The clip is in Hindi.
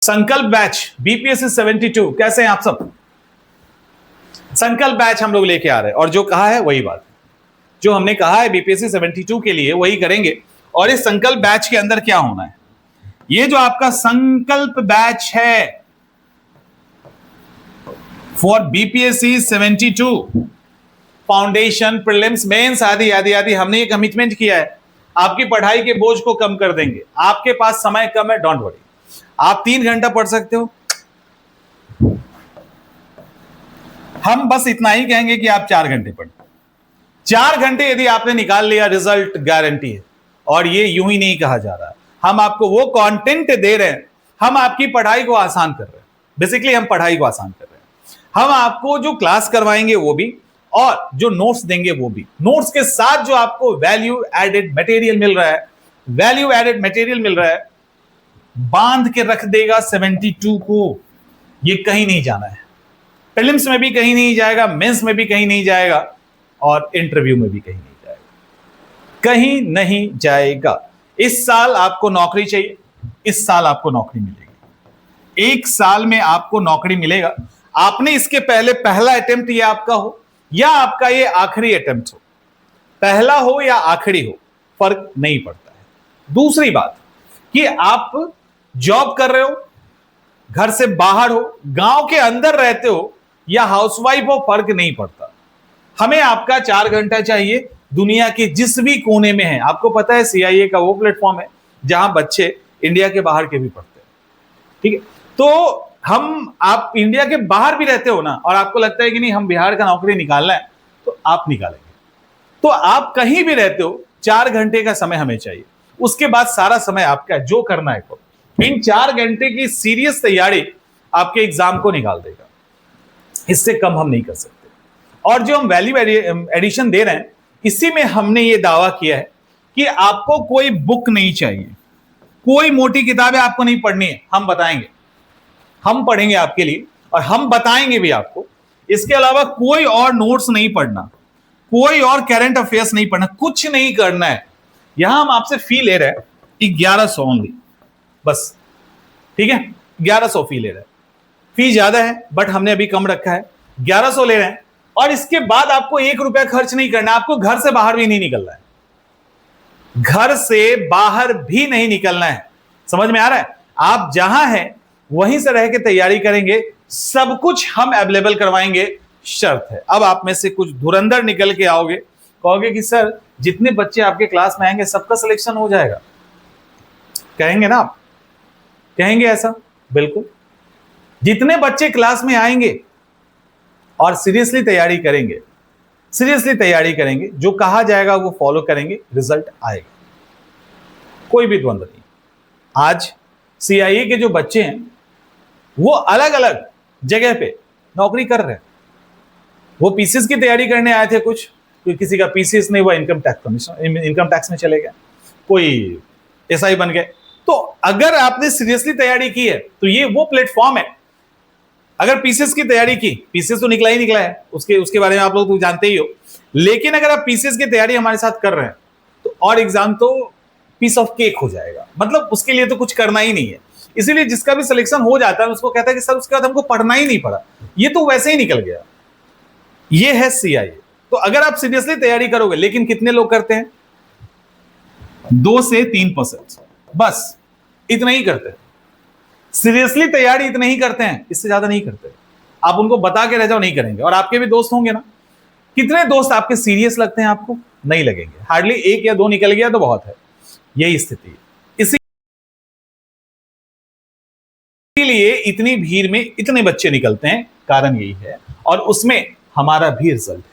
संकल्प बैच बीपीएससी 72 कैसे हैं आप सब। संकल्प बैच हम लोग लेके आ रहे हैं और जो कहा है वही बात, जो हमने कहा है बीपीएससी 72 के लिए वही करेंगे। और इस संकल्प बैच के अंदर क्या होना है, ये जो आपका संकल्प बैच है for BPSC 72 foundation, prelims, mains आदि आदि आदि, हमने ये कमिटमेंट किया है आपकी पढ़ाई के बोझ को कम कर देंगे। आपके पास समय कम है, डोंट वरी, आप 3 घंटा पढ़ सकते हो। हम बस इतना ही कहेंगे कि आप 4 घंटे पढ़ें। 4 घंटे यदि आपने निकाल लिया, रिजल्ट गारंटी है। और ये यूं ही नहीं कहा जा रहा, हम आपको वो कंटेंट दे रहे हैं, हम आपकी पढ़ाई को आसान कर रहे हैं। बेसिकली हम पढ़ाई को आसान कर रहे हैं। हम आपको जो क्लास करवाएंगे वो भी, और जो नोट्स देंगे वो भी। नोट्स के साथ जो आपको वैल्यू एडेड मटेरियल मिल रहा है, वैल्यू एडेड मटेरियल मिल रहा है, बांध के रख देगा 72 को। ये कहीं नहीं जाना है, प्रीलिम्स में भी कहीं नहीं जाएगा, मेंस में भी कहीं नहीं जाएगा, और इंटरव्यू में भी कहीं नहीं जाएगा, कहीं नहीं जाएगा। इस साल आपको नौकरी चाहिए, इस साल आपको नौकरी मिलेगी, 1 साल में आपको नौकरी मिलेगा। आपने इसके पहले पहला अटेम्प्ट ये आपका हो या आपका ये आखिरी अटेम्प्ट हो, पहला हो या आखिरी हो, फर्क नहीं पड़ता है। दूसरी बात कि आप जॉब कर रहे हो, घर से बाहर हो, गांव के अंदर रहते हो या हाउसवाइफ हो, फर्क नहीं पड़ता। हमें आपका 4 घंटा चाहिए, दुनिया के जिस भी कोने में है। आपको पता है सीआईए का वो प्लेटफॉर्म है जहां बच्चे इंडिया के बाहर के भी पढ़ते हैं, ठीक है। तो आप इंडिया के बाहर भी रहते हो ना, और आपको लगता है कि नहीं हम बिहार का नौकरी निकालना है, तो आप निकालेंगे। तो आप कहीं भी रहते हो, 4 घंटे का समय हमें चाहिए। उसके बाद सारा समय आपका जो करना है को, इन 4 घंटे की सीरियस तैयारी आपके एग्जाम को निकाल देगा। इससे कम हम नहीं कर सकते। और जो हम वैल्यू एडिशन दे रहे हैं, इसी में हमने ये दावा किया है कि आपको कोई बुक नहीं चाहिए, कोई मोटी किताबें आपको नहीं पढ़नी है। हम बताएंगे, हम पढ़ेंगे आपके लिए और हम बताएंगे भी आपको। इसके अलावा कोई और नोट्स नहीं पढ़ना, कोई और करंट अफेयर्स नहीं पढ़ना, कुछ नहीं करना है। यहां हम आपसे फी ले रहे हैं 1100 ओनली, बस, ठीक है। 1100 फी ले रहे हैं। फी ज्यादा है बट हमने अभी कम रखा है, 1100 ले रहे हैं। और इसके बाद आपको 1 रुपया खर्च नहीं करना, आपको घर से बाहर भी नहीं निकलना है, घर से बाहर भी नहीं निकलना है। समझ में आ रहा है? आप जहां हैं वहीं से रह के तैयारी करेंगे, सब कुछ हम अवेलेबल करवाएंगे। शर्त है, अब आप में से कुछ धुरंधर निकल के आओगे, कहोगे कि सर जितने बच्चे आपके क्लास में आएंगे सबका सिलेक्शन हो जाएगा, कहेंगे ना आप? कहेंगे ऐसा? बिल्कुल। जितने बच्चे क्लास में आएंगे और सीरियसली तैयारी करेंगे, सीरियसली तैयारी करेंगे, जो कहा जाएगा वो फॉलो करेंगे, रिजल्ट आएगा, कोई भी द्वंद्व नहीं। आज सीआईए के जो बच्चे हैं वो अलग अलग जगह पे नौकरी कर रहे हैं। वो पीसीएस की तैयारी करने आए थे, कुछ किसी का पीसीएस नहीं हुआ, इनकम टैक्स में चले गए, कोई एसआई बन गए। तो अगर आपने सीरियसली तैयारी की है तो ये वो प्लेटफॉर्म है। अगर पीसीएस की तैयारी की, पीसीएस तो निकला ही निकला है, उसके बारे में आप लोग तो जानते ही हो, लेकिन अगर आप पीसीएस की तैयारी हमारे साथ कर रहे हैं तो और एग्जाम तो पीस ऑफ केक हो जाएगा। मतलब उसके लिए तो कुछ करना ही नहीं है। इसीलिए जिसका भी सिलेक्शन हो जाता है उसको कहता है कि सर उसके बाद हमको पढ़ना ही नहीं पड़ा, ये तो वैसे ही निकल गया। ये है सीआईए। तो अगर आप सीरियसली तैयारी करोगे, लेकिन कितने लोग करते हैं? 2 से 3%, बस इतना ही करते हैं। सीरियसली तैयारी इतने ही करते हैं, इससे ज्यादा नहीं करते। आप उनको बता के रह जाओ, नहीं करेंगे। और आपके भी दोस्त होंगे ना, कितने दोस्त आपके सीरियस लगते हैं? आपको नहीं लगेंगे, हार्डली 1 या 2 निकल गया तो बहुत है। यही स्थिति है। इसीलिए इतनी भीड़ में इतने बच्चे निकलते हैं, कारण यही है, और उसमें हमारा भी रिजल्ट है।